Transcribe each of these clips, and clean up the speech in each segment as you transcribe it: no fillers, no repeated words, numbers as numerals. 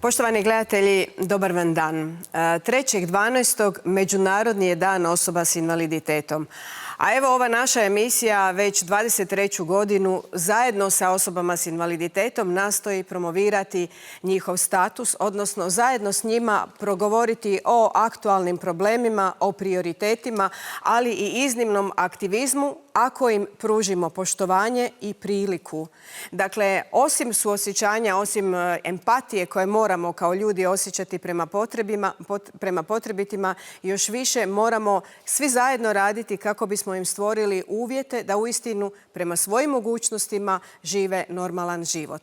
Poštovani gledatelji, dobar vam dan. 3.12. Međunarodni je dan osoba s invaliditetom. A evo ova naša emisija već 23. godinu zajedno sa osobama s invaliditetom nastoji promovirati njihov status, odnosno zajedno s njima progovoriti o aktualnim problemima, o prioritetima, ali i iznimnom aktivizmu ako im pružimo poštovanje i priliku. Dakle, osim suosjećanja, osim empatije koje moramo kao ljudi osjećati prema potrebitima, još više moramo svi zajedno raditi kako bismo im stvorili uvjete da uistinu prema svojim mogućnostima žive normalan život.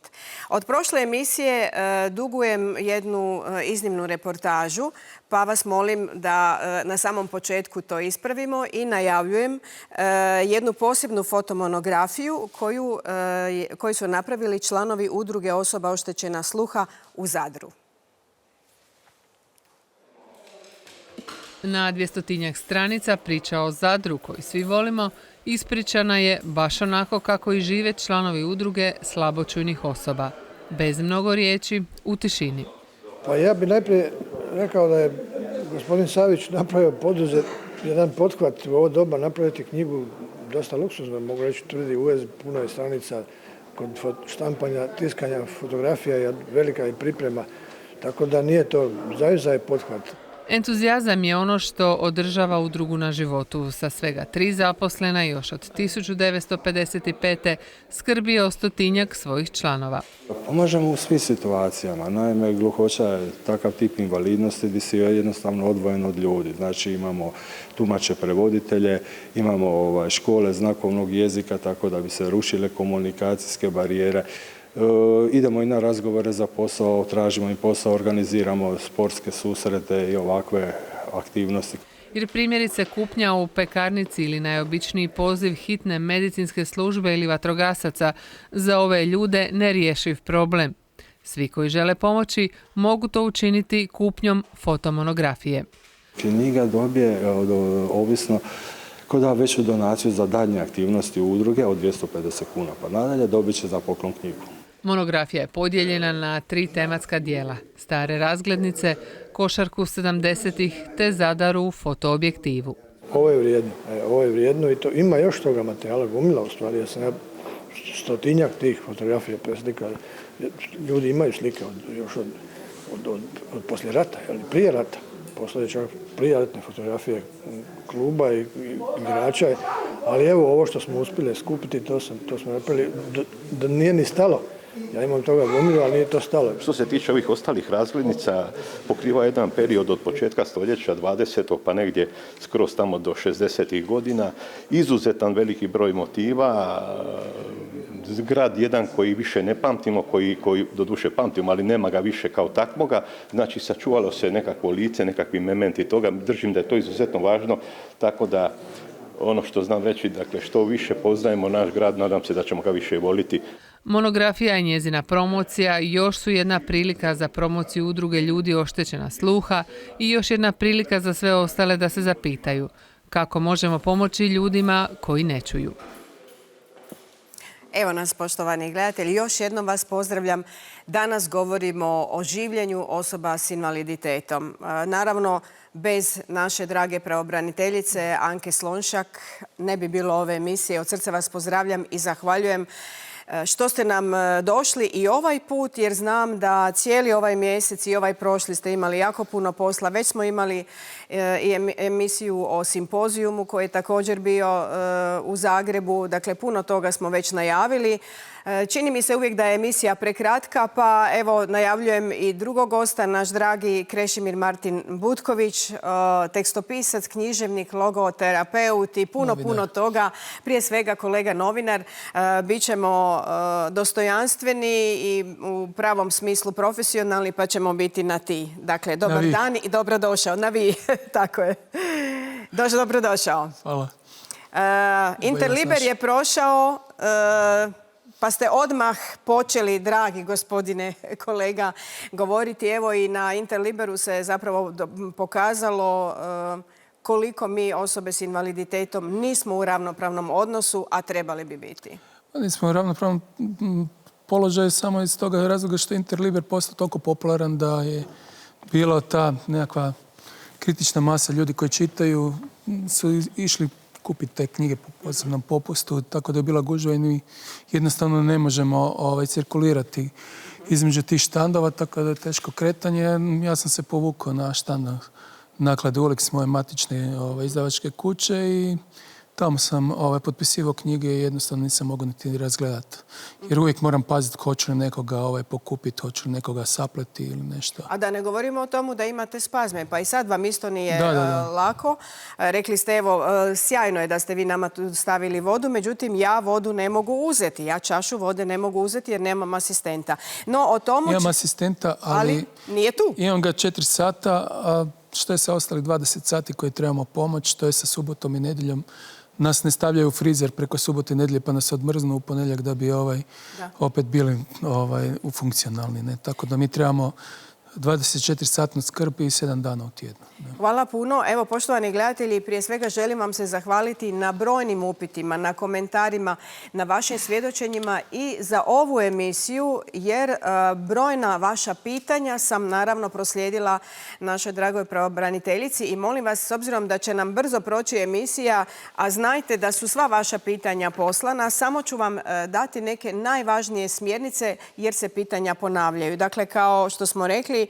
Od prošle emisije dugujem jednu iznimnu reportažu, pa vas molim da na samom početku to ispravimo i najavljujem jednu posebnu fotomonografiju koju su napravili članovi Udruge osoba oštećena sluha u Zadru. Na 200-tinjak stranica priča o Zadru koju svi volimo ispričana je baš onako kako i žive članovi udruge slabočujnih osoba. Bez mnogo riječi, u tišini. Pa ja bih najprije rekao da je gospodin Savić napravio poduzet jedan pothvat u ovo doba, napraviti knjigu dosta luksuzno, mogu reći tvrdi uvez, puno je stranica kod štampanja, tiskanja fotografija je velika i priprema, tako da nije to, zaista je pothvat. Entuzijazam je ono što održava udrugu na životu. Sa svega 3 zaposlena još od 1955. skrbi o 100-tinjak svojih članova. Pomažemo u svim situacijama. Naime, gluhoća je takav tip invalidnosti gdje si jednostavno odvojen od ljudi. Znači imamo tumače, prevoditelje, imamo škole znakovnog jezika tako da bi se rušile komunikacijske barijere. Idemo i na razgovore za posao, tražimo i posao, organiziramo sportske susrete i ovakve aktivnosti. Jer primjerice kupnja u pekarnici ili najobičniji poziv hitne medicinske službe ili vatrogasaca za ove ljude nerješiv problem. Svi koji žele pomoći mogu to učiniti kupnjom fotomonografije. Knjiga dobije, ovisno, ko da veću donaciju za daljnje aktivnosti udruge od 250 kuna, pa nadalje dobit će za poklon knjigu. Monografija je podijeljena na 3 tematska dijela. Stare razglednice, košarku 70-ih te Zadar u fotoobjektivu. Ovo je vrijedno i to ima još toga materijala, gomila u stvari. Ja sam 100-tinjak tih fotografija preslika. Ljudi imaju slike još od poslije rata, ali prije rata. Postoje čak prijeratne fotografije kluba i igrača, ali evo ovo što smo uspjeli skupiti, to smo napravili, da nije ni stalo. Ja imam toga gomilu, ali nije to stalo. Što se tiče ovih ostalih razglednica, pokriva jedan period od početka stoljeća 20. pa negdje skroz tamo do 60. godina. Izuzetan veliki broj motiva, grad jedan koji više ne pamtimo, koji doduše pamtimo, ali nema ga više kao takvoga. Znači, sačuvalo se nekakvo lice, nekakvi mementi toga. Držim da je to izuzetno važno, tako da ono što znam reći, dakle, što više poznajemo naš grad, nadam se da ćemo ga više voliti. Monografija i njezina promocija još su jedna prilika za promociju udruge ljudi oštećena sluha i još jedna prilika za sve ostale da se zapitaju kako možemo pomoći ljudima koji ne čuju. Evo nas, poštovani gledatelji, još jednom vas pozdravljam. Danas govorimo o življenju osoba s invaliditetom. Naravno, bez naše drage pravobraniteljice Anke Slonjšak ne bi bilo ove emisije. Od srca vas pozdravljam i zahvaljujem što ste nam došli i ovaj put, jer znam da cijeli ovaj mjesec i ovaj prošli ste imali jako puno posla. Već smo imali i emisiju o simpozijumu koji je također bio u Zagrebu. Dakle, puno toga smo već najavili. Čini mi se uvijek da je emisija prekratka, pa evo najavljujem i drugog gosta, naš dragi Krešimir Martin Butković, tekstopisac, književnik, logoterapeut i puno toga. Prije svega kolega novinar. Bićemo dostojanstveni i u pravom smislu profesionalni, pa ćemo biti na ti. Dakle, dobar dan i dobrodošao. Na vi, tako je. Dobrodošao. Hvala. Interliber je prošao, pa ste odmah počeli, dragi gospodine kolega, govoriti. Evo i na Interliberu se zapravo pokazalo koliko mi osobe s invaliditetom nismo u ravnopravnom odnosu, a trebali bi biti. Nismo u ravnopravnom položaju samo iz toga razloga što je Interliber postao toliko popularan da je bila ta nekakva kritična masa ljudi koji čitaju su išli kupiti te knjige po posebnom popustu, tako da je bila gužva i mi jednostavno ne možemo cirkulirati između tih štandova, tako da je teško kretanje. Ja sam se povukao na štand naklade Ulix, moje matične izdavačke kuće, i tamo sam potpisivao knjige i jednostavno nisam mogao niti razgledati. Jer uvijek moram paziti hoću li nekoga pokupiti, hoću li nekoga sapleti ili nešto. A da ne govorimo o tomu da imate spazme, pa i sad vam isto nije Da. lako. Rekli ste, evo, sjajno je da ste vi nama tu stavili vodu, međutim ja vodu ne mogu uzeti. Ja čašu vode ne mogu uzeti jer nemam asistenta. No, o tomu... Imam asistenta, ali nije tu. Imam ga 4 sata, a što je sa ostalih 20 sati koje trebamo pomoć, to je sa subotom i nedjeljom. Nas ne stavljaju u frizer preko subote i nedjelje pa nas odmrznu u ponedjeljak da bi opet bili funkcionalni. Ne? Tako da mi trebamo 24-satnu skrb i 7 dana u tjednu. Hvala puno. Evo, poštovani gledatelji, prije svega želim vam se zahvaliti na brojnim upitima, na komentarima, na vašim svjedočenjima i za ovu emisiju, jer brojna vaša pitanja sam naravno proslijedila našoj dragoj pravobraniteljici i molim vas, s obzirom da će nam brzo proći emisija, a znajte da su sva vaša pitanja poslana, samo ću vam dati neke najvažnije smjernice jer se pitanja ponavljaju. Dakle, kao što smo rekli,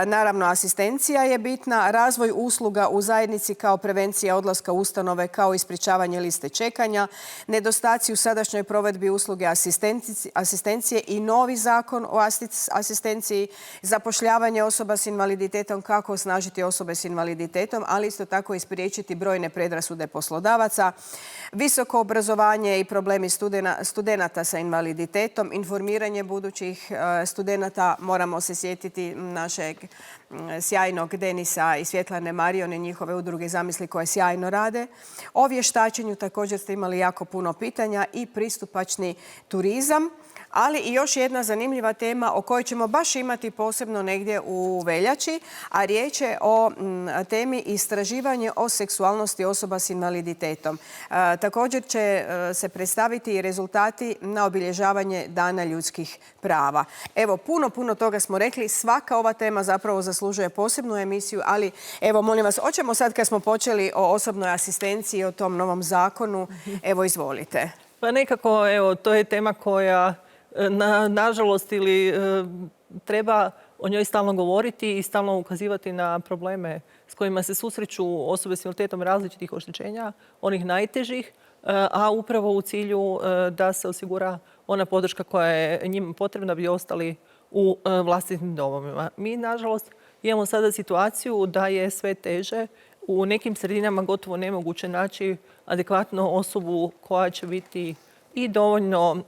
naravno asistencija je bitna, razvoj usluga u zajednici kao prevencija odlaska u ustanove, kao i sprječavanje liste čekanja, nedostaci u sadašnjoj provedbi usluge asistencije i novi zakon o asistenciji, zapošljavanje osoba s invaliditetom, kako osnažiti osobe s invaliditetom, ali isto tako i spriječiti brojne predrasude poslodavaca, visoko obrazovanje i problemi studenata sa invaliditetom, informiranje budućih studenata, moramo se sjetiti našeg sjajnog Denisa i Svjetlane Marione, njihove udruge Zamisli koje sjajno rade. O vještačenju također ste imali jako puno pitanja i pristupačni turizam. Ali i još jedna zanimljiva tema o kojoj ćemo baš imati posebno negdje u veljači, a riječ je o temi istraživanje o seksualnosti osoba s invaliditetom. Također će se predstaviti i rezultati na obilježavanje Dana ljudskih prava. Evo, puno toga smo rekli. Svaka ova tema zapravo zaslužuje posebnu emisiju, ali evo, molim vas, hoćemo sad kad smo počeli o osobnoj asistenciji, o tom novom zakonu, evo, izvolite. Pa nekako, evo, to je tema koja nažalost ili treba o njoj stalno govoriti i stalno ukazivati na probleme s kojima se susreću osobe s invaliditetom različitih oštećenja, onih najtežih, a upravo u cilju da se osigura ona podrška koja je njima potrebna da bi ostali u vlastitim domovima. Mi, nažalost, imamo sada situaciju da je sve teže. U nekim sredinama gotovo nemoguće naći adekvatnu osobu koja će biti i dovoljno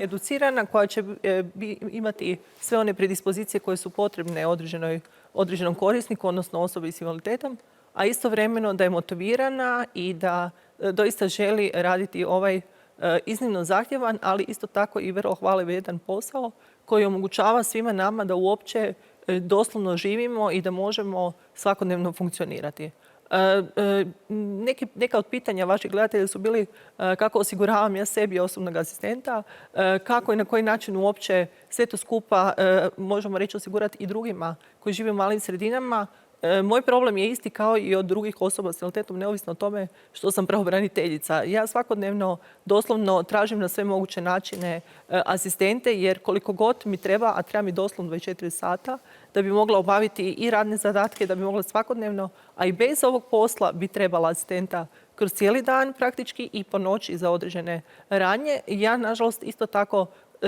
educirana, koja će imati sve one predispozicije koje su potrebne određenom korisniku, odnosno osobi s invaliditetom, a istovremeno da je motivirana i da doista želi raditi ovaj iznimno zahtjevan, ali isto tako i vrlo hvale-vrijedan posao koji omogućava svima nama da uopće doslovno živimo i da možemo svakodnevno funkcionirati. Neka od pitanja vaših gledatelja su bili kako osiguravam ja sebi osobnog asistenta, kako i na koji način uopće sve to skupa možemo reći osigurati i drugima koji žive u malim sredinama. Moj problem je isti kao i od drugih osoba s invaliditetom, neovisno o tome što sam pravobraniteljica. Ja svakodnevno doslovno tražim na sve moguće načine asistente, jer koliko god mi treba, a treba mi doslovno 24 sata, da bi mogla obaviti i radne zadatke, da bi mogla svakodnevno, a i bez ovog posla bi trebala asistenta kroz cijeli dan praktički i po noći za određene radnje. Ja, nažalost, isto tako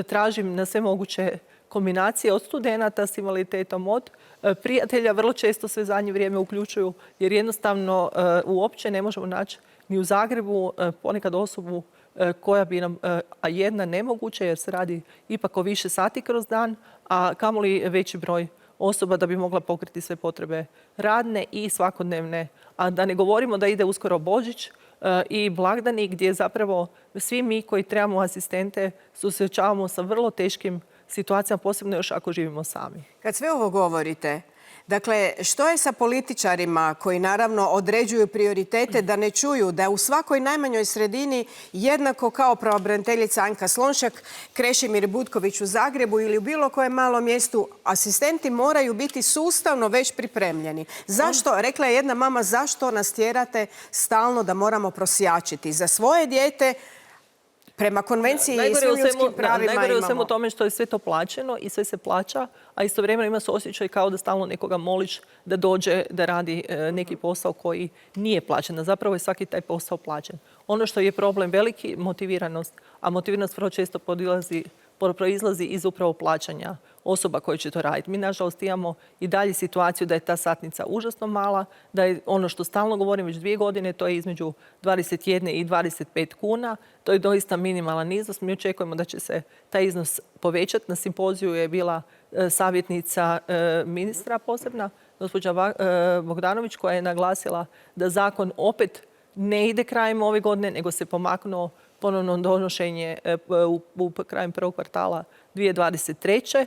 tražim na sve moguće kombinacije od studenata s invaliditetom, od prijatelja, vrlo često sve zadnje vrijeme uključuju, jer jednostavno uopće ne možemo naći ni u Zagrebu ponekad osobu koja bi nam, a jedna nemoguće jer se radi ipak o više sati kroz dan, a kamoli veći broj osoba da bi mogla pokriti sve potrebe radne i svakodnevne. A da ne govorimo da ide uskoro Božić i blagdani gdje zapravo svi mi koji trebamo asistente susrećavamo sa vrlo teškim situacijama, posebno još ako živimo sami. Kad sve ovo govorite, Dakle, što je sa političarima koji naravno određuju prioritete da ne čuju da u svakoj najmanjoj sredini jednako kao pravobraniteljica Anka Slonjšak, Krešimir Butković u Zagrebu ili u bilo kojem malom mjestu, asistenti moraju biti sustavno već pripremljeni. Zašto, rekla je jedna mama, zašto nas tjerate stalno da moramo prosjačiti? Za svoje dijete prema konvenciji i svim ljudskim pravima najgore u svemu imamo. tome što je sve to plaćeno i sve se plaća, a istovremeno ima se osjećaj kao da stalno nekoga moliš da dođe da radi neki posao koji nije plaćen. A zapravo je svaki taj posao plaćen. Ono što je problem veliki, motiviranost, a motiviranost vrlo često proizlazi iz upravo plaćanja osoba koje će to raditi. Mi, nažalost, imamo i dalje situaciju da je ta satnica užasno mala, da je ono što stalno govorim već 2 godine, to je između 21 i 25 kuna. To je doista minimalan iznos. Mi očekujemo da će se taj iznos povećati. Na simpoziju je bila savjetnica ministra posebna, gospođa Bogdanović, koja je naglasila da zakon opet ne ide krajem ove godine, nego se pomaknuo ponovno donošenje krajem prvog kvartala 2023.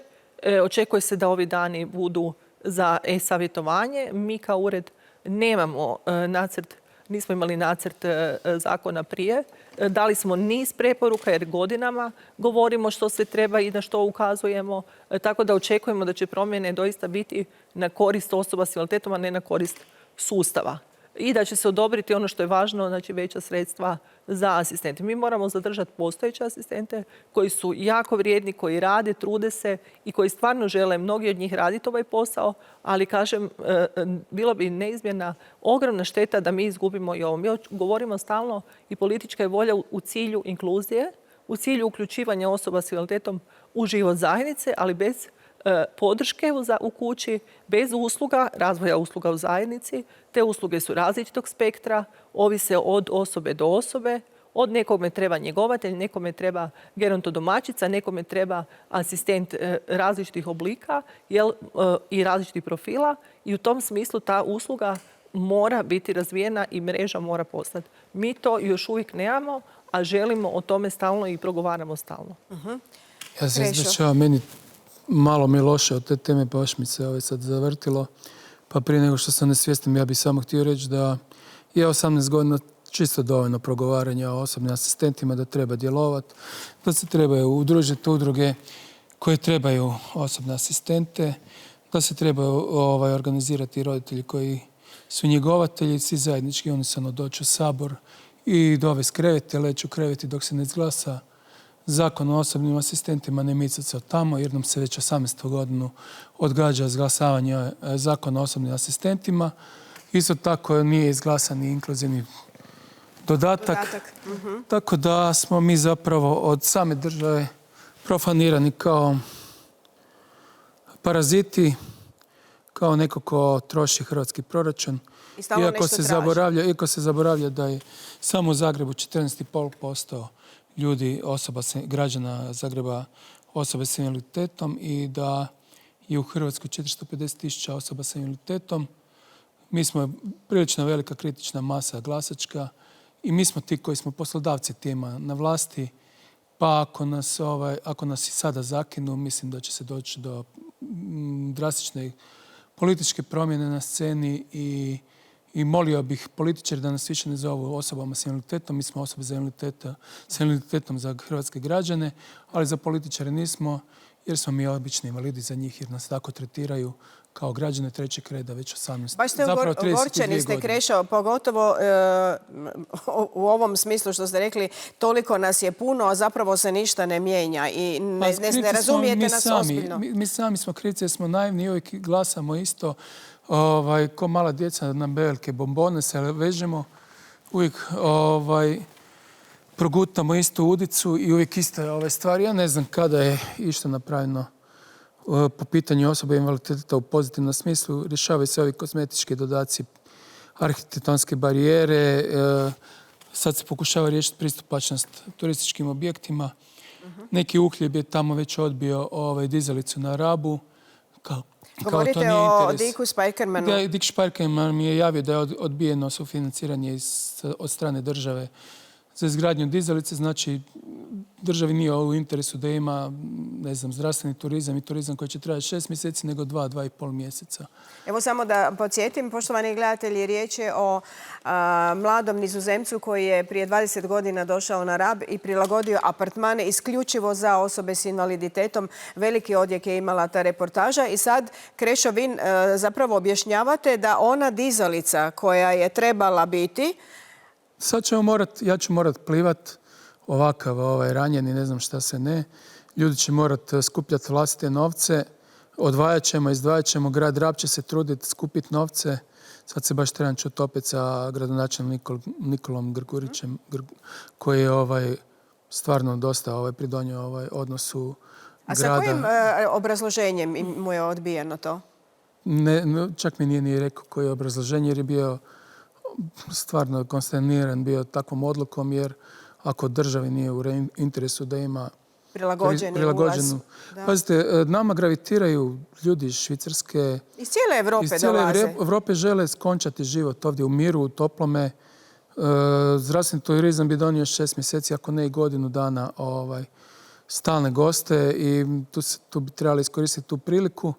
Očekuje se da ovi dani budu za e-savjetovanje. Mi kao ured nemamo nacrt, nismo imali nacrt zakona prije. Dali smo niz preporuka jer godinama govorimo što se treba i na što ukazujemo. Tako da očekujemo da će promjene doista biti na korist osoba s invaliditetom, a ne na korist sustava. I da će se odobriti ono što je važno, znači veća sredstva za asistente. Mi moramo zadržati postojeće asistente koji su jako vrijedni, koji rade, trude se i koji stvarno žele, mnogi od njih, raditi ovaj posao, ali kažem, bilo bi neizmjerna ogromna šteta da mi izgubimo i ovo. Mi govorimo stalno i politička je volja u cilju inkluzije, u cilju uključivanja osoba s invaliditetom u život zajednice, ali bez podrške u kući, bez usluga, razvoja usluga u zajednici. Te usluge su različitog spektra, ovise od osobe do osobe. Od nekome treba njegovatelj, nekome treba gerontodomaćica, nekome treba asistent različitih oblika i različitih profila. I u tom smislu ta usluga mora biti razvijena i mreža mora postati. Mi to još uvijek nemamo, a želimo o tome stalno i progovaramo stalno. Ja se ispričavam, meni malo mi je loše od te teme, baš mi se sad zavrtilo. Pa prije nego što sam nesvjestan, ja bih samo htio reći da je 18 godina čisto dovoljno progovaranja o osobnim asistentima, da treba djelovati, da se trebaju udružiti udruge koje trebaju osobne asistente, da se trebaju organizirati roditelji koji su njegovatelji, svi zajednički unisano doći u Sabor i dovesti krevete, leći u kreveti dok se ne izglasa Zakon o osobnim asistentima, ne micati se od tamo, jer nam se već 18. godinu odgađa izglasavanje Zakona o osobnim asistentima. Isto tako nije izglasan i inkluzivni dodatak. Tako da smo mi zapravo od same države profanirani kao paraziti, kao neko ko troši hrvatski proračun. Iako se zaboravlja da je samo u Zagrebu 14,5% ljudi, građana Zagreba, osobe s invaliditetom i da je u Hrvatskoj 450.000 osoba s invaliditetom. Mi smo prilično velika kritična masa glasačka i mi smo ti koji smo poslodavci tima na vlasti. Pa ako nas i sada zakinu, mislim da će se doći do drastične političke promjene na sceni i molio bih političari da nas više ne zovu osobama s invaliditetom. Mi smo osobe s invaliditetom za hrvatske građane, ali za političare nismo, jer smo mi obični invalidi za njih, jer nas tako tretiraju kao građane trećeg reda već 18. Baš ste ogorčeni ste, Krešo, pogotovo u ovom smislu što ste rekli, toliko nas je puno, a zapravo se ništa ne mijenja i ne razumijete nas ozbiljno. Mi sami smo krivci jer smo naivni i uvijek glasamo isto. Ko mala djeca na velike bombone se vežemo, uvijek progutamo istu udicu i uvijek iste ove stvari. Ja ne znam kada je išta napravljeno po pitanju osoba invaliditeta u pozitivnom smislu. Rješavaju se ovi kozmetički dodaci, arhitektonske barijere. Sad se pokušava riješiti pristupačnost turističkim objektima. Neki uhljeb je tamo već odbio dizalicu na Rabu. Govorite o Dicku Spijkermanu. Da, Dick Spijkerman mi je javio da je odbijeno sufinanciranje od strane države za izgradnju dizalice. Znači, državi nije u interesu da ima, ne znam, zdravstveni turizam i turizam koji će trajati 6 mjeseci, nego 2,5 mjeseca. Evo samo da podsjetim, poštovani gledatelji, riječ je o mladom Nizozemcu koji je prije 20 godina došao na Rab i prilagodio apartmane isključivo za osobe s invaliditetom. Veliki odjek je imala ta reportaža i sad, Krešo, vi zapravo objašnjavate da ona dizalica koja je trebala biti... Sad ja ću morat plivat ovakav ranjeni, ne znam šta se ne. Ljudi će morat skupljati vlastite novce. Izdvajat ćemo. Grad Rab će se truditi skupiti novce. Sad se baš trebam čuti opet sa gradonačelnikom Nikolom Grgurićem, koji je stvarno dosta pridonio odnosu grada. A sa kojim obrazloženjem mu je odbijeno to? Čak mi nije ni rekao koje je obrazloženje, jer je bio stvarno konsterniran bio takvom odlukom, jer ako državi nije u interesu da ima prilagođenu. Pazite, nama gravitiraju ljudi iz Švicarske. Iz cijele Evrope dolaze. Iz cijele Evrope žele skončati život ovdje u miru, u toplome. Zdravstveni turizam bi donio 6 mjeseci, ako ne i godinu dana stalne goste i tu bi trebali iskoristiti tu priliku.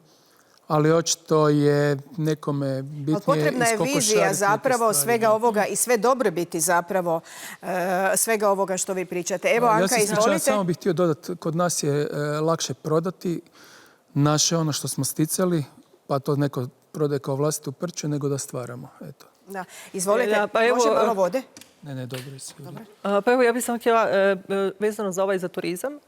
Ali očito je nekome bitnije potrebna je vizija zapravo svega ovoga i sve dobrobiti zapravo svega ovoga što vi pričate. Evo, Anka, izvolite. Ja samo bih htio dodati, kod nas je lakše prodati naše ono što smo sticali, pa to neko prodaje kao vlastitu prću, nego da stvaramo. Eto. Da. Izvolite, može malo vode? Ne, dobro je sve. Pa evo, ja bih samo htjela, vezano za za turizam,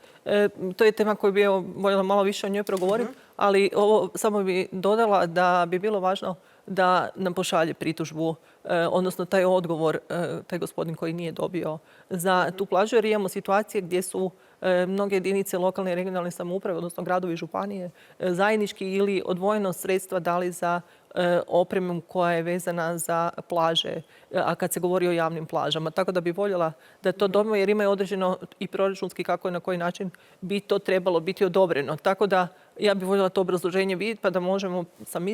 to je tema koju bi voljela malo više o njoj progovoriti, ali ovo samo bi dodala da bi bilo važno da nam pošalje pritužbu, odnosno taj odgovor, taj gospodin koji nije dobio za tu plažu, jer imamo situacije gdje su mnoge jedinice lokalne i regionalne samouprave, odnosno gradovi i županije, zajednički ili odvojeno sredstva dali za opremu koja je vezana za plaže, a kad se govori o javnim plažama. Tako da bi voljela da to dobimo, jer imaju određeno i proračunski kako i na koji način bi to trebalo biti odobreno. Tako da ja bih voljela to obrazloženje vidjeti pa da možemo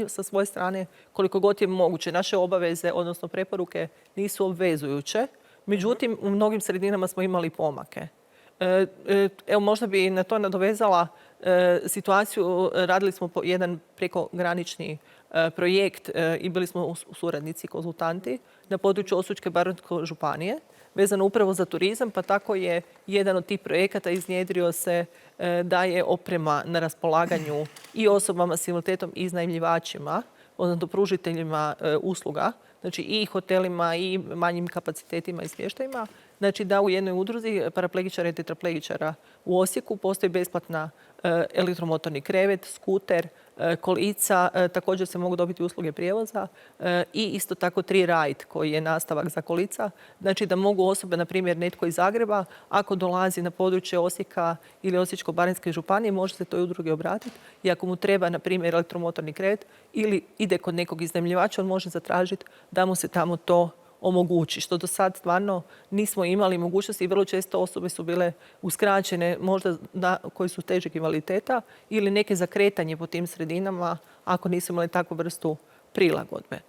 sa svoje strane, koliko god je moguće, naše obaveze, odnosno preporuke nisu obvezujuće. Međutim, u mnogim sredinama smo imali pomake. Evo, možda bi na to nadovezala situaciju. Radili smo jedan prekogranični projekt i bili smo suradnici, konzultanti na području Osječko-baranjske županije, vezano upravo za turizam, pa tako je jedan od tih projekata iznjedrio se da je oprema na raspolaganju i osobama s invaliditetom i iznajmljivačima, odnosno pružiteljima usluga, znači i hotelima i manjim kapacitetima i smještajima, znači da u jednoj udruzi paraplegičara i tetraplegičara u Osijeku postoji besplatna elektromotorni krevet, skuter, kolica, također se mogu dobiti usluge prijevoza i isto tako 3 ride koji je nastavak za kolica. Znači da mogu osobe, na primjer netko iz Zagreba, ako dolazi na područje Osijeka ili Osječko-baranjske županije, može se toj udrugi obratiti i ako mu treba, na primjer, elektromotorni krevet ili ide kod nekog iznajmljivača, on može zatražiti da mu se tamo to omogući, što do sad stvarno nismo imali mogućnosti i vrlo često osobe su bile uskraćene, možda koji su težeg invaliditeta ili neke za kretanje po tim sredinama ako nisu imali takvu vrstu prilagodbe.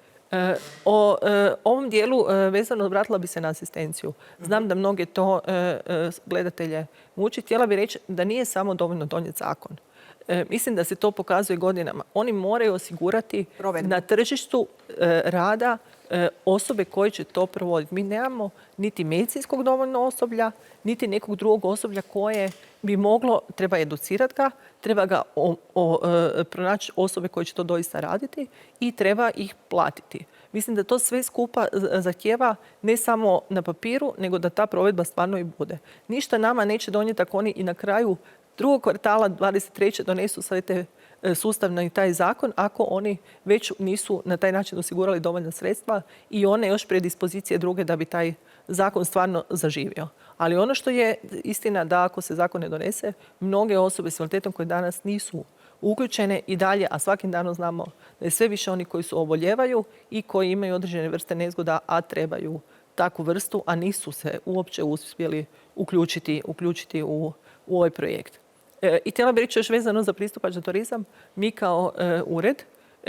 O ovom dijelu vezano obratila bi se na asistenciju. Znam da mnoge to gledatelje muči. Htjela bih reći da nije samo dovoljno donijeti zakon. Mislim da se to pokazuje godinama. Oni moraju osigurati na tržištu rada osobe koje će to provoditi. Mi nemamo niti medicinskog dovoljno osoblja, niti nekog drugog osoblja koje bi moglo, treba educirati ga, treba ga pronaći osobe koje će to doista raditi i treba ih platiti. Mislim da to sve skupa zahtijeva ne samo na papiru, nego da ta provedba stvarno i bude. Ništa nama neće donijeti ako oni i na kraju drugog kvartala 23. donesu sve te sustavno i taj zakon ako oni već nisu na taj način osigurali dovoljna sredstva i one još predispozicije druge da bi taj zakon stvarno zaživio. Ali ono što je istina da ako se zakon ne donese, mnoge osobe s invaliditetom koje danas nisu uključene i dalje, a svakim danom znamo da je sve više oni koji su oboljevaju i koji imaju određene vrste nezgoda, a trebaju takvu vrstu, a nisu se uopće uspjeli uključiti u ovaj projekt. I htjela bih reći još vezano za pristupačan turizam. Mi kao ured,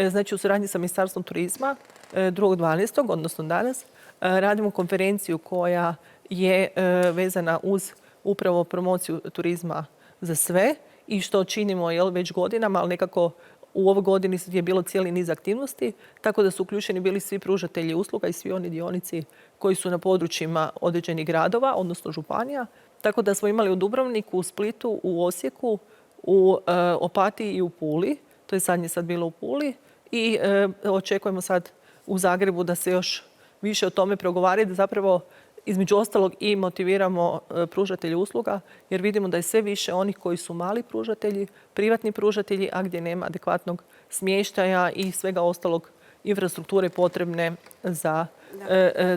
znači u suradnji sa Ministarstvom turizma 2.12., odnosno danas, radimo konferenciju koja je vezana uz upravo promociju turizma za sve i što činimo već godinama, ali nekako u ovoj godini je bilo cijeli niz aktivnosti, tako da su uključeni bili svi pružatelji usluga i svi oni dionici koji su na područjima određenih gradova, odnosno županija. Tako da smo imali u Dubrovniku, u Splitu, u Osijeku, u Opatiji i u Puli. To je sad bilo u Puli. I očekujemo sad u Zagrebu da se još više o tome progovara, da zapravo između ostalog i motiviramo pružatelje usluga, jer vidimo da je sve više onih koji su mali pružatelji, privatni pružatelji, a gdje nema adekvatnog smještaja i svega ostalog infrastrukture potrebne za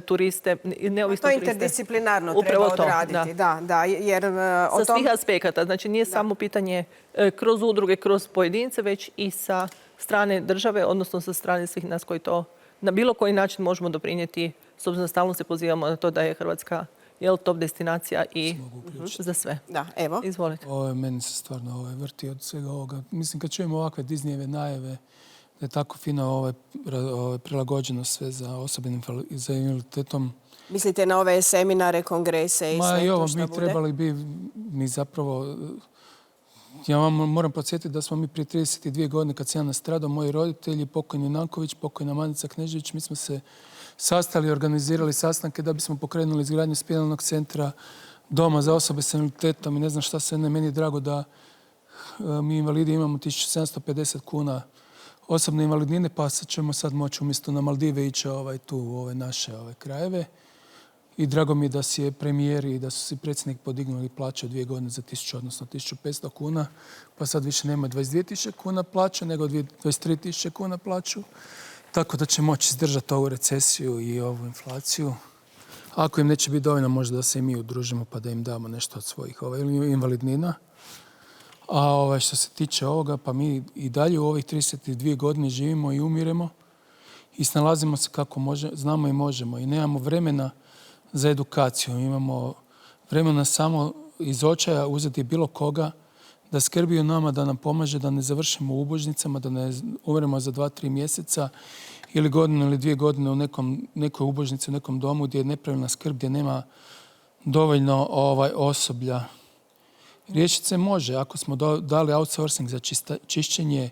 turiste, neovisno to turiste. interdisciplinarno Upravo treba odraditi. Da, jer sa svih aspekata. Znači nije samo pitanje kroz udruge, kroz pojedince, već i sa strane države, odnosno sa strane svih nas koji to na bilo koji način možemo doprinijeti, s obzirom da stalno se pozivamo na to da je Hrvatska top destinacija i za sve. Da, evo. Izvolite. Meni se stvarno vrti od svega ovoga. Mislim, kad čujemo ovakve Disneyjeve najave, da je tako fino prilagođeno sve za osobe sa invaliditetom. Mislite na ove seminare, kongrese i sve to što bude? Trebali bi, mi zapravo, ja vam moram podsjetiti da smo mi prije 32 godine kad sam ja nastradao, moji roditelji, pokojni Nanković, pokojna Manica Knežević, mi smo se sastali, organizirali sastanke da bismo pokrenuli izgradnju spinalnog centra, doma za osobe s invaliditetom i ne znam šta sve. Meni je drago da mi invalidi imamo 1750 kuna osobne invalidnine, pa ćemo sad moći umjesto na Maldive ići tu u ove naše krajeve. I drago mi je da si je premijer i da su si predsjednik podignuli plaće od 2 godine za 1000, odnosno 1500 kuna. Pa sad više nema 22.000 kuna plaću, nego 23.000 kuna plaću. Tako da će moći izdržati ovu recesiju i ovu inflaciju. Ako im neće biti dovoljno, možda da se i mi udružimo pa da im damo nešto od svojih invalidnina. A što se tiče ovoga, pa mi i dalje u ovih 32 godine živimo i umiremo i snalazimo se kako znamo i možemo. I nemamo vremena za edukaciju. Imamo vremena samo iz očaja uzeti bilo koga da skrbi o nama, da nam pomaže, da ne završimo u ubožnicama, da ne umremo za 2-3 mjeseca ili godinu ili 2 godine u nekoj ubožnici, u nekom domu gdje je nepravilna skrb, gdje nema dovoljno osoblja. Riješiti se može. Ako smo dali outsourcing za čišćenje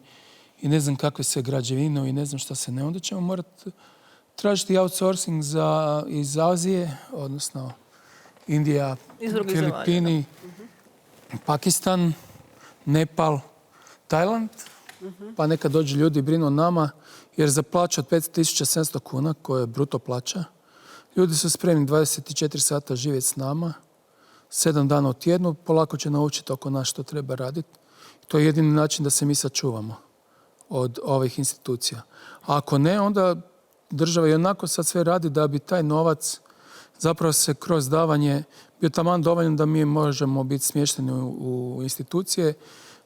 i ne znam kakve sve građevine i ne znam šta se ne, onda ćemo morati tražiti outsourcing iz Azije, odnosno Indija, Filipini, Pakistan, Nepal, Tajland, pa neka dođu ljudi i brinu o nama, jer za plaću od 5700 kuna, koja je bruto plaća, ljudi su spremni 24 sata živjeti s nama, 7 dana u tjednu, polako će naučiti oko nas što treba raditi. To je jedini način da se mi sačuvamo od ovih institucija. A ako ne, onda država i onako sad sve radi da bi taj novac zapravo se kroz davanje bio taman dovoljan da mi možemo biti smješteni u institucije,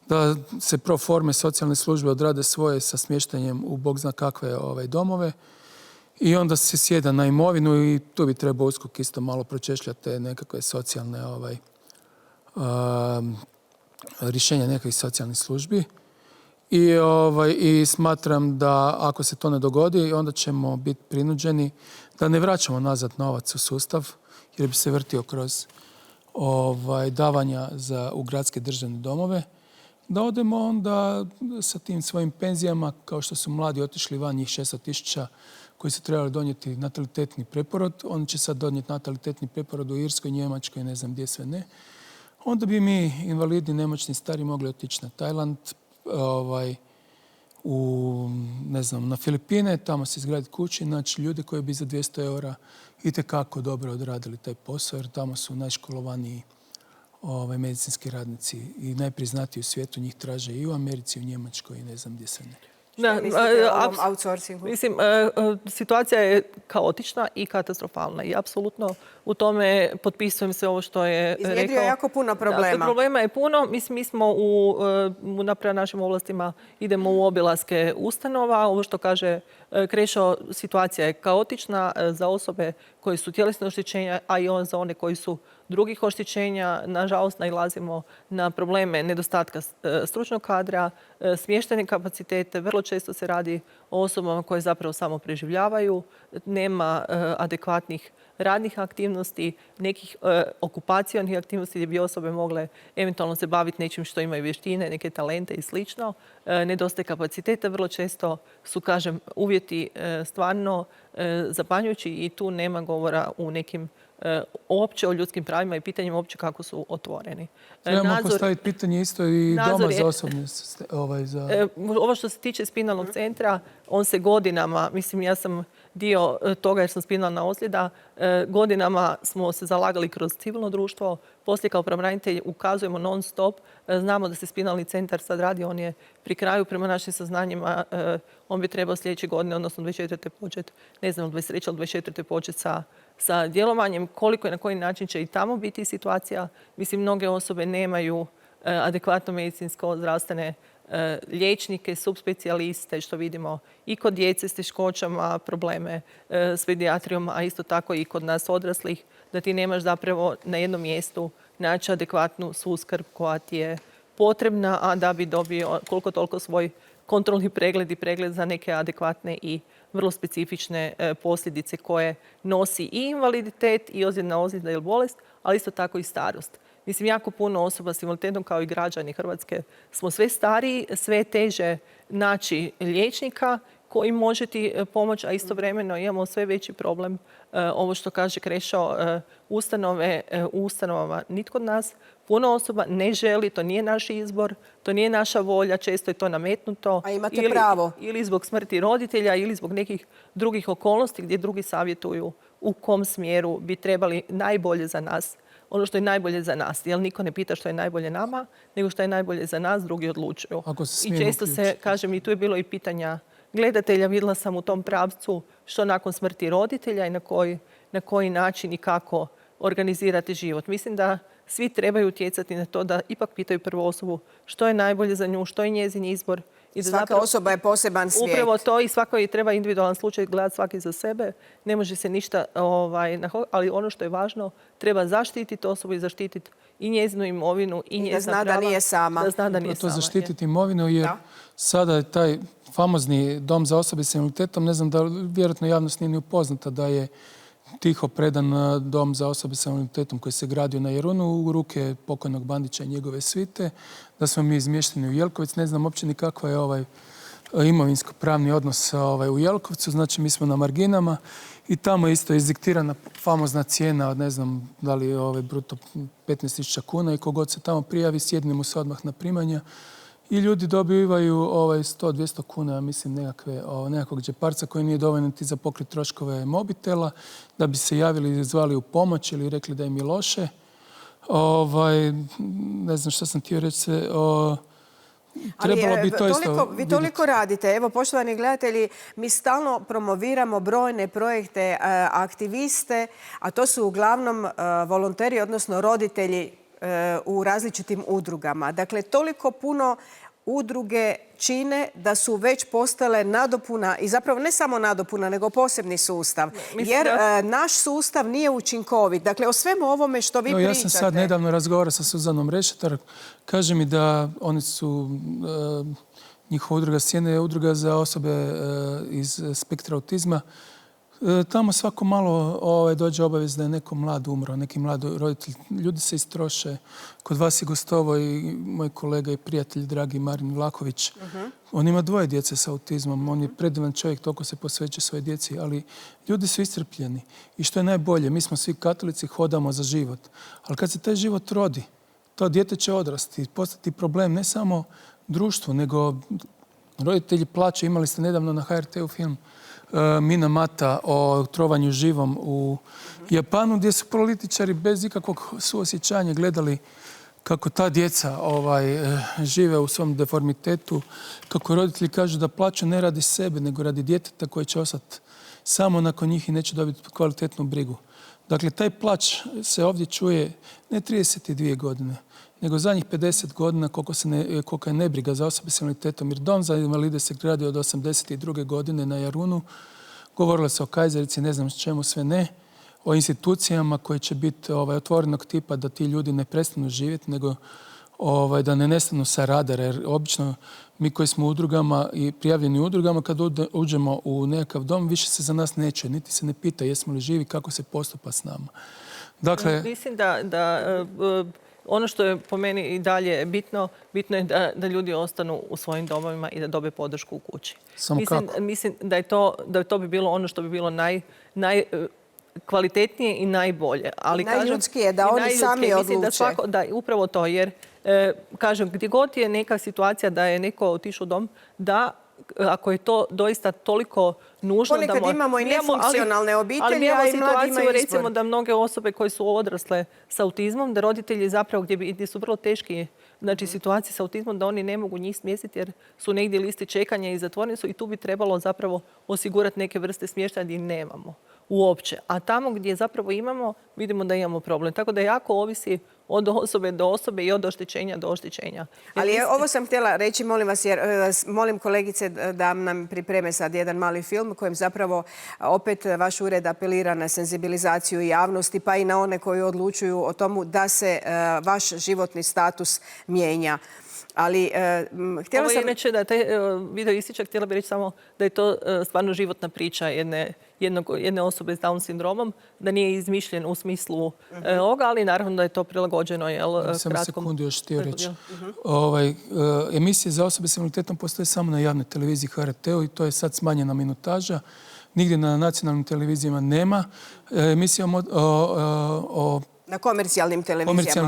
da se pro forme socijalne službe odrade svoje sa smještanjem u bog zna kakve domove i onda se sjeda na imovinu i tu bi trebao USKOK isto malo pročešljati te nekakve socijalne rješenja nekakvih socijalnih službi. I smatram da ako se to ne dogodi, onda ćemo biti prinuđeni da ne vraćamo nazad novac u sustav, jer bi se vrtio kroz davanja u gradske državne domove, da odemo onda sa tim svojim penzijama, kao što su mladi otišli van, njih 600.000 koji su trebali donijeti natalitetni preporod. Oni će sad donijeti natalitetni preporod u Irskoj, Njemačkoj, ne znam gdje sve ne. Onda bi mi, invalidi, nemoćni, stari, mogli otići na Tajland, na Filipine, tamo se izgraditi kući, znači ljudi koji bi za 200 eura itekako dobro odradili taj posao, jer tamo su najškolovaniji medicinski radnici i najpriznatiji u svijetu, njih traže i u Americi, i u Njemačkoj i ne znam gdje se ne. Outsourcingu? Mislim, situacija je kaotična i katastrofalna i apsolutno u tome potpisujem sve ovo što je rekao. Iznjedrio jako puno problema. Problema je puno. Mi smo naprema našim ovlastima idemo u obilaske ustanova. Ovo što kaže Krešo, situacija je kaotična za osobe koji su tjelesne oštećenja, a i za one koji su drugih oštećenja. Nažalost, nailazimo na probleme nedostatka stručnog kadra, smještajne kapacitete. Vrlo često se radi o osobama koje zapravo samo preživljavaju. Nema adekvatnih radnih aktivnosti, nekih okupacionih aktivnosti gdje bi osobe mogle eventualno se baviti nečim što imaju vještine, neke talente i slično. Nedostaje kapaciteta. Vrlo često su, kažem, uvjeti stvarno zapanjujući i tu nema govora u nekim uopće o ljudskim pravima i pitanjima uopće kako su otvoreni. Trebamo postaviti pitanje isto i doma za osobne... Ovo što se tiče spinalnog centra, on se godinama, mislim ja sam dio toga jer sam spinalna ozljeda, godinama smo se zalagali kroz civilno društvo, poslije kao pravobranitelj ukazujemo non stop. Znamo da se spinalni centar sad radi, on je pri kraju prema našim saznanjima, on bi trebao sljedeće godine, odnosno 24. početi, ne znam, 23. ili 24. početi sa djelovanjem. Koliko i na koji način će i tamo biti situacija. Mislim, mnoge osobe nemaju adekvatno medicinsko zdravstvene liječnike, subspecijaliste, što vidimo i kod djece s teškoćama, probleme s pedijatrijom, a isto tako i kod nas odraslih, da ti nemaš zapravo na jednom mjestu naći adekvatnu suskrb koja ti je potrebna, a da bi dobio koliko toliko svoj kontrolni pregled i pregled za neke adekvatne i vrlo specifične posljedice koje nosi i invaliditet i ozljeda ili bolest, ali isto tako i starost. Mislim, jako puno osoba s invaliditetom kao i građani Hrvatske smo sve stariji, sve teže naći liječnika koji može ti pomoći, a istovremeno imamo sve veći problem, ovo što kaže Krešo, u ustanovama nitko od nas, puno osoba ne želi, to nije naš izbor, to nije naša volja, često je to nametnuto. A imate pravo. Ili zbog smrti roditelja ili zbog nekih drugih okolnosti gdje drugi savjetuju u kom smjeru bi trebali najbolje za nas, ono što je najbolje za nas. Jer niko ne pita što je najbolje nama, nego što je najbolje za nas, drugi odlučuju. I često se, kažem, i tu je bilo i pitanja gledatelja, vidjela sam u tom pravcu što nakon smrti roditelja i na koji način i kako organizirati život. Mislim da svi trebaju utjecati na to da ipak pitaju prvu osobu što je najbolje za nju, što je njezin izbor. I svaka osoba je poseban svijet. Upravo to i svako je treba individualan slučaj gledati svaki za sebe. Ne može se ništa, ali ono što je važno, treba zaštititi osobu i zaštititi i njezinu imovinu i njezina prava. Da zna da nije sama. Da zna da nije sama. To zaštititi imovinu jer sada je taj famozni dom za osobe s invaliditetom, ne znam da vjerojatno javnost nije ni upoznata da je tiho predan dom za osobe s invaliditetom koji se gradio na Jarunu u ruke pokojnog Bandića i njegove svite, da smo mi izmješteni u Jelkovec. Ne znam uopće ni kakva je imovinsko-pravni odnos u Jelkovcu, znači mi smo na marginama i tamo isto izdiktirana famozna cijena od ne znam da li je bruto 15.000 kuna i kogod se tamo prijavi, sjedne mu se odmah na primanja. I ljudi dobivaju 100-200 kuna, ja mislim, nekakvog džeparca koji nije dovoljno niti za pokrit troškove mobitela, da bi se javili i zvali u pomoć ili rekli da im je loše. Ne znam što sam htio reći. Trebalo bi to isto vi toliko radite. Evo, poštovani gledatelji, mi stalno promoviramo brojne projekte, aktiviste, a to su uglavnom volonteri, odnosno roditelji u različitim udrugama. Dakle, toliko puno udruge čine da su već postale nadopuna i zapravo ne samo nadopuna, nego posebni sustav. Jer naš sustav nije učinkovit. Dakle, o svemu ovome što vi pričate... Ja sam sad nedavno razgovarao sa Suzanom Rešetar. Kaže mi da oni su, njihova udruga Sjene je udruga za osobe iz spektra autizma. Tamo svako malo dođe obavijest da je neko mlad umro, neki mlad roditelj. Ljudi se istroše. Kod vas je gostovao i moj kolega i prijatelj, dragi Marin Vlaković. On ima 2 djece sa autizmom. On je predivan čovjek, toliko se posvećuje svoje djeci. Ali ljudi su iscrpljeni. I što je najbolje, mi smo svi katolici, hodamo za život. Ali kad se taj život rodi, to dijete će odrasti, postati problem ne samo društvu, nego roditelji plaću. Imali ste nedavno na HRT-u film Mina Mata o trovanju živom u Japanu, gdje su političari bez ikakvog suosjećanja gledali kako ta djeca žive u svom deformitetu, kako roditelji kažu da plaću ne radi sebe, nego radi djeteta koje će ostati samo nakon njih i neće dobiti kvalitetnu brigu. Dakle, taj plać se ovdje čuje ne 32 godine, nego zadnjih 50 godina koliko je nebriga za osobe s invaliditetom. Jer dom za invalide se gradi od 82. godine na Jarunu. Govorilo se o Kajzerici, ne znam čemu sve ne. o institucijama koje će biti otvorenog tipa da ti ljudi ne prestanu živjeti, nego da ne nestanu sa radara. Jer obično mi koji smo u udrugama i prijavljeni u udrugama, kad uđemo u nekakav dom, više se za nas ne čuje, niti se ne pita jesmo li živi, kako se postupa s nama. Dakle, mislim da ono što je po meni i dalje bitno je da ljudi ostanu u svojim domovima i da dobe podršku u kući. Mislim da to bi bilo ono što bi bilo najkvalitetnije i najbolje. Ali najljudskije, da oni sami odluče. Da, upravo to, jer kažem, gdje god je neka situacija da je neko otišao u dom, da ako je to doista toliko nužno... Ponekad imamo i nefunkcionalne obitelji, ali mi imamo a i mladi imaju situaciju, izbor. recimo, da mnoge osobe koje su odrasle s autizmom, da roditelji zapravo gdje su vrlo teški situacije s autizmom, da oni ne mogu njih smjestiti jer su negdje listi čekanja i zatvoreni su i tu bi trebalo zapravo osigurati neke vrste smještaja gdje nemamo uopće. A tamo gdje zapravo imamo, vidimo da imamo problem. Tako da jako ovisi od osobe do osobe i od oštećenja do oštećenja. Ali ovo sam htjela reći, molim vas, jer molim kolegice da nam pripreme sad jedan mali film kojem zapravo opet vaš ured apelira na senzibilizaciju javnosti, pa i na one koji odlučuju o tomu da se vaš životni status mijenja. Ali htjela sam... Inače, da taj video ističak, htjela bih reći samo da je to stvarno životna priča jedne osobe s Down sindromom, da nije izmišljen u smislu ovoga, ali naravno da je to prilagođeno kratkom... Samo sekundu još htio reći. Emisije za osobe s invaliditetom postoje samo na javnoj televiziji HRT-u i to je sad smanjena minutaža. Nigdje na nacionalnim televizijama nema. Emisija na komercijalnim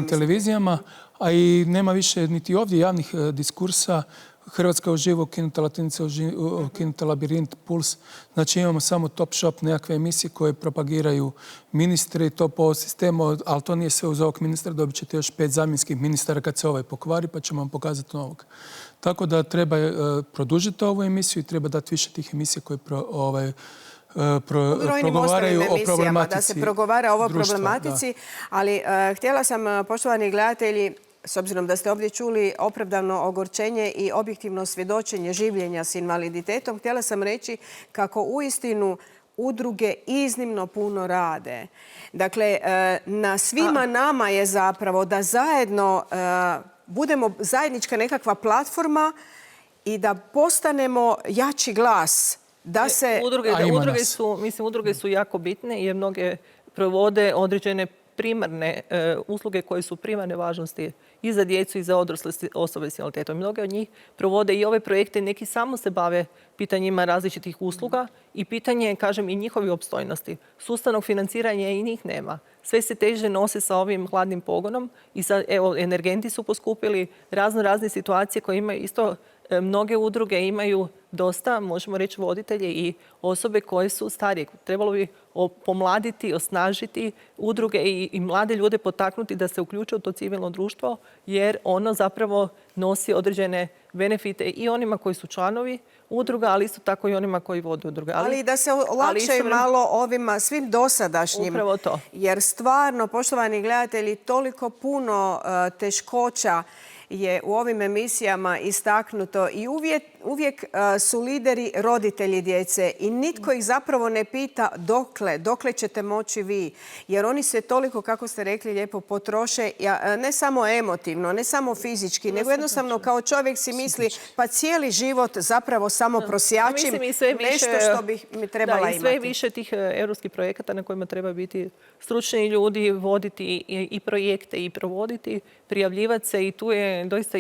televizijama, a i nema više niti ovdje javnih diskursa. Hrvatska uživo, Kinuta Latinica uživo, Kinuta Labirint, Puls. Znači imamo samo Top Shop, nekakve emisije koje propagiraju ministri, to po sistemu, ali to nije sve uz ovog ministra, dobit ćete još 5 zamjenskih ministara kad se ovaj pokvari, pa ćemo vam pokazati novog. Tako da treba produžiti ovu emisiju i treba dati više tih emisija koje progovaraju o problematici. Da se progovara o ovoj problematici, ali htjela sam, poštovani gledatelji, s obzirom da ste ovdje čuli opravdano ogorčenje i objektivno svjedočenje življenja s invaliditetom, htjela sam reći kako uistinu udruge iznimno puno rade. Dakle, na svima nama je zapravo da zajedno budemo zajednička nekakva platforma i da postanemo jači glas. Udruge su jako bitne jer mnoge provode određene primarne usluge koje su primarne važnosti i za djecu i za odrasle osobe s invaliditetom. Mnoge od njih provode i ove projekte, neki samo se bave pitanjima različitih usluga i pitanje, kažem, i njihovi opstojnosti. Sustavnog financiranja i njih nema. Sve se teže nose sa ovim hladnim pogonom i energenti su poskupili, razne situacije koje imaju isto. Mnoge udruge imaju dosta, možemo reći, voditelje i osobe koje su starije. Trebalo bi pomladiti, osnažiti udruge i mlade ljude potaknuti da se uključe u to civilno društvo, jer ono zapravo nosi određene benefite i onima koji su članovi udruga, ali isto tako i onima koji vode udruge. Ali da se olakšaju malo ovima svim dosadašnjim. Upravo to. Jer stvarno, poštovani gledatelji, toliko puno teškoća je u ovim emisijama istaknuto i uvijek su lideri roditelji djece i nitko ih zapravo ne pita dokle ćete moći vi. Jer oni se toliko, kako ste rekli, lijepo potroše, ne samo emotivno, ne samo fizički, nego jednostavno kao čovjek si misli pa cijeli život zapravo samo prosjačim nešto što bih mi trebala imati. I sve više tih europskih projekata na kojima treba biti stručni ljudi, voditi i projekte i provoditi, prijavljivati se i tu je doista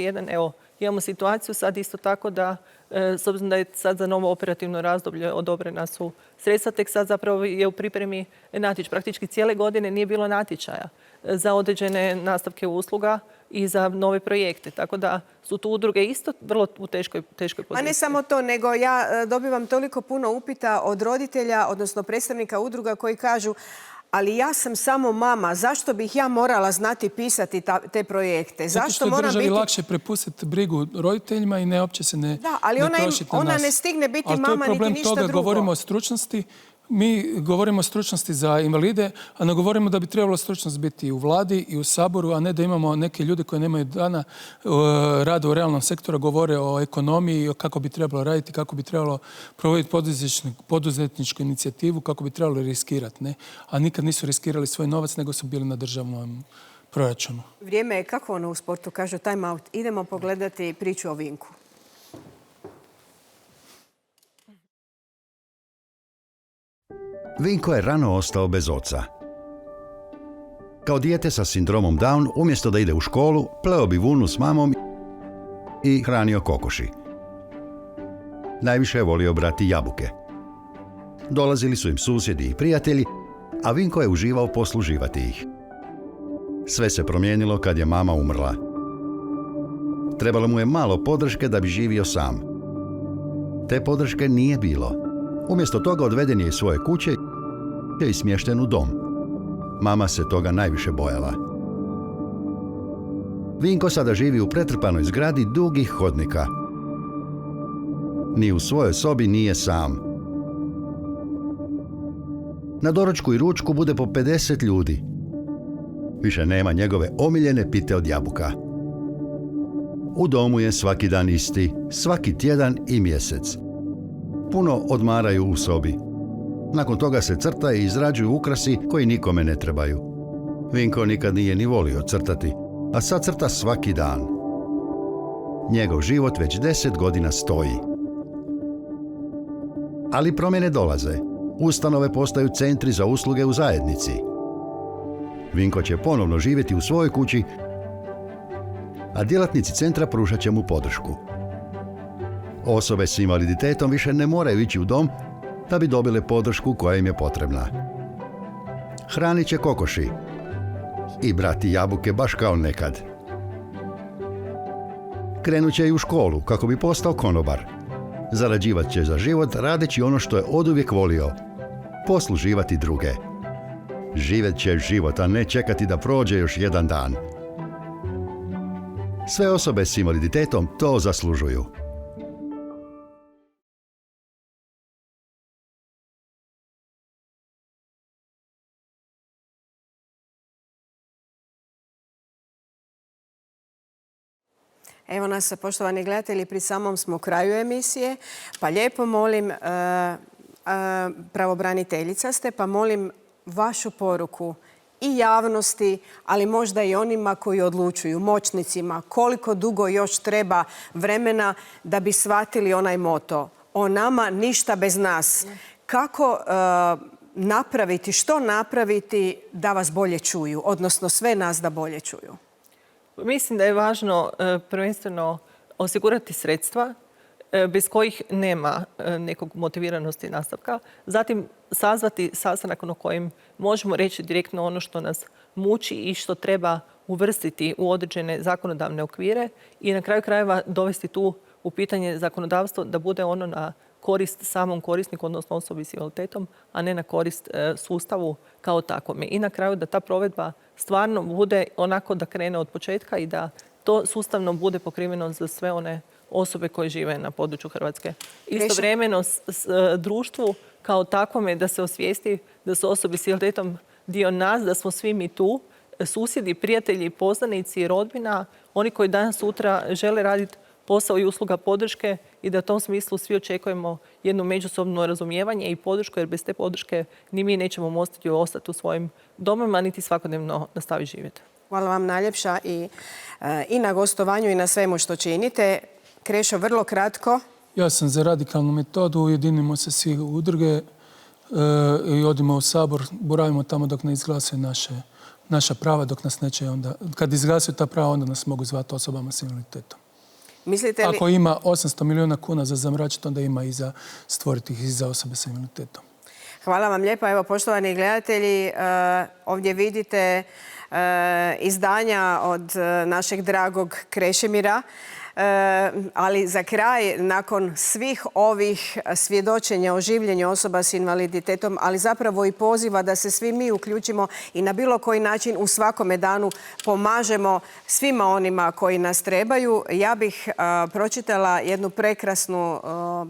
imamo situaciju sad isto tako da, s obzirom da je sad za novo operativno razdoblje odobrena su sredstva, tek sad zapravo je u pripremi natječaj. Praktički cijele godine nije bilo natječaja za određene nastavke usluga i za nove projekte. Tako da su tu udruge isto vrlo u teškoj poziciji. A ne samo to, nego ja dobivam toliko puno upita od roditelja, odnosno predstavnika udruga koji kažu ali ja sam samo mama, zašto bih ja morala znati pisati te projekte? Zato što je državi lakše prepustiti brigu roditeljima i uopće se ne trošiti na nas. Ona ne stigne biti mama niti ništa drugo. Ali to je problem toga, govorimo o stručnosti, mi govorimo o stručnosti za invalide, a ne govorimo da bi trebalo stručnost biti i u vladi i u Saboru, a ne da imamo neke ljude koji nemaju dana rada u realnom sektoru, govore o ekonomiji, o kako bi trebalo raditi, kako bi trebalo provoditi poduzetničku inicijativu, kako bi trebalo riskirati. Ne? A nikad nisu riskirali svoj novac, nego su bili na državnom proračunu. Vrijeme je kako ono u sportu kažu time out. Idemo pogledati priču o Vinku. Vinko je rano ostao bez oca. Kao dijete sa sindromom Down, umjesto da ide u školu, pleo bi vunu s mamom i hranio kokoši. Najviše je volio brati jabuke. Dolazili su im susjedi i prijatelji, a Vinko je uživao posluživati ih. Sve se promijenilo kad je mama umrla. Trebalo mu je malo podrške da bi živio sam. Te podrške nije bilo. Umjesto toga odveden je iz svoje kuće i smješten u dom. Mama se toga najviše bojala. Vinko sada živi u pretrpanoj zgradi dugih hodnika. Ni u svojoj sobi nije sam. Na doručku i ručku bude po 50 ljudi. Više nema njegove omiljene pite od jabuka. U domu je svaki dan isti, svaki tjedan i mjesec. Puno odmaraju u sobi. Nakon toga se crta i izrađuju ukrasi koji nikome ne trebaju. Vinko nikad nije ni volio crtati, a sad crta svaki dan. Njegov život već 10 godina stoji. Ali promjene dolaze. Ustanove postaju centri za usluge u zajednici. Vinko će ponovno živjeti u svojoj kući, a djelatnici centra pružat će mu podršku. Osobe s invaliditetom više ne moraju ići u dom da bi dobile podršku koja im je potrebna. Hranit će kokoši i brati jabuke baš kao nekad. Krenut će i u školu kako bi postao konobar. Zarađivat će za život radeći ono što je oduvijek volio, posluživati druge. Živjet će život, a ne čekati da prođe još jedan dan. Sve osobe s invaliditetom to zaslužuju. Evo nas, poštovani gledatelji, pri samom smo kraju emisije, pa lijepo molim, pravobraniteljica ste, pa molim vašu poruku i javnosti, ali možda i onima koji odlučuju, moćnicima, koliko dugo još treba vremena da bi shvatili onaj moto o nama ništa bez nas. Kako napraviti, što napraviti da vas bolje čuju, odnosno sve nas da bolje čuju? Mislim da je važno prvenstveno osigurati sredstva bez kojih nema nekog motiviranosti nastavka. Zatim sazvati sastanak na kojem možemo reći direktno ono što nas muči i što treba uvrstiti u određene zakonodavne okvire i na kraju krajeva dovesti tu u pitanje zakonodavstvo da bude ono na korist samom korisniku, odnosno osobi s invaliditetom, a ne na korist sustavu kao takvome. I na kraju da ta provedba stvarno bude onako da krene od početka i da to sustavno bude pokriveno za sve one osobe koje žive na području Hrvatske. Istovremeno društvu kao takvome da se osvijesti da su osobe s invaliditetom dio nas, da smo svi mi tu, susjedi, prijatelji, poznanici, rodbina, oni koji danas sutra žele raditi posao i usluga podrške i da u tom smislu svi očekujemo jedno međusobno razumijevanje i podršku, jer bez te podrške ni mi nećemo moći ostati u svojim domovima, niti svakodnevno nastaviti živjeti. Hvala vam najljepša i na gostovanju i na svemu što činite. Krešo, vrlo kratko. Ja sam za radikalnu metodu, ujedinimo se svi u udruge i odimo u Sabor, boravimo tamo dok ne izglasaju naša prava, dok nas neće onda, kad izglasuju ta prava, onda nas mogu zvati osobama s invaliditetom. Mislite li... Ako ima 800 milijuna kuna za zamračiti, onda ima i za stvoriti ih i za osobe s invaliditetom. Hvala vam lijepa. Evo, poštovani gledatelji, ovdje vidite izdanja od našeg dragog Krešimira. Ali za kraj, nakon svih ovih svjedočenja o življenju osoba s invaliditetom, ali zapravo i poziva da se svi mi uključimo i na bilo koji način u svakome danu pomažemo svima onima koji nas trebaju, ja bih pročitala jednu prekrasnu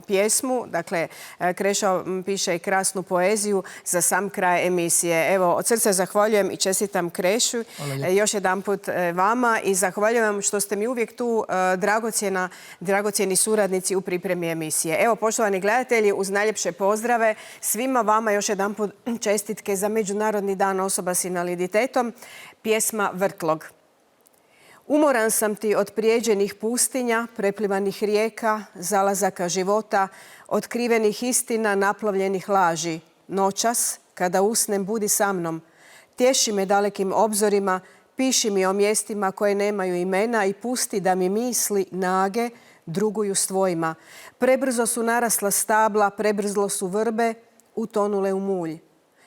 pjesmu. Dakle, Krešo piše i krasnu poeziju za sam kraj emisije. Evo, od srca zahvaljujem i čestitam Krešu. Još jedanput vama i zahvaljujem vam što ste mi uvijek tu dragocjeni suradnici u pripremi emisije. Evo, poštovani gledatelji, uz najljepše pozdrave svima vama još jedanput čestitke za Međunarodni dan osoba s invaliditetom. Pjesma Vrtlog. Umoran sam ti od prijeđenih pustinja, preplivanih rijeka, zalazaka života, otkrivenih istina, naplavljenih laži. Noćas, kada usnem, budi sa mnom. Tješi me dalekim obzorima, piši mi o mjestima koje nemaju imena i pusti da mi misli, nage, druguju s tvojima. Prebrzo su narasla stabla, prebrzo su vrbe, utonule u mulj.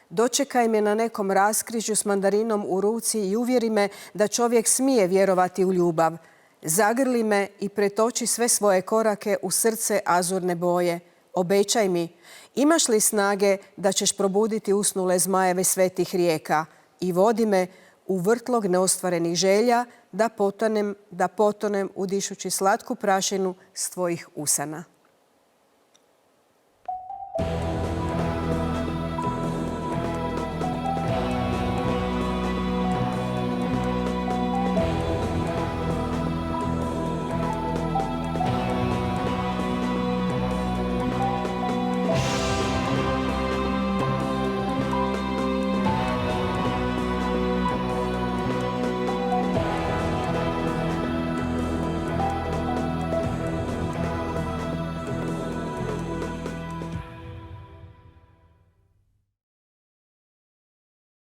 Dočekaj me na nekom raskrižju s mandarinom u ruci i uvjeri me da čovjek smije vjerovati u ljubav. Zagrli me i pretoči sve svoje korake u srce azurne boje. Obećaj mi, imaš li snage da ćeš probuditi usnule zmajeve svetih rijeka i vodi me u vrtlog neostvarenih želja da potonem udišući slatku prašinu s tvojih usana.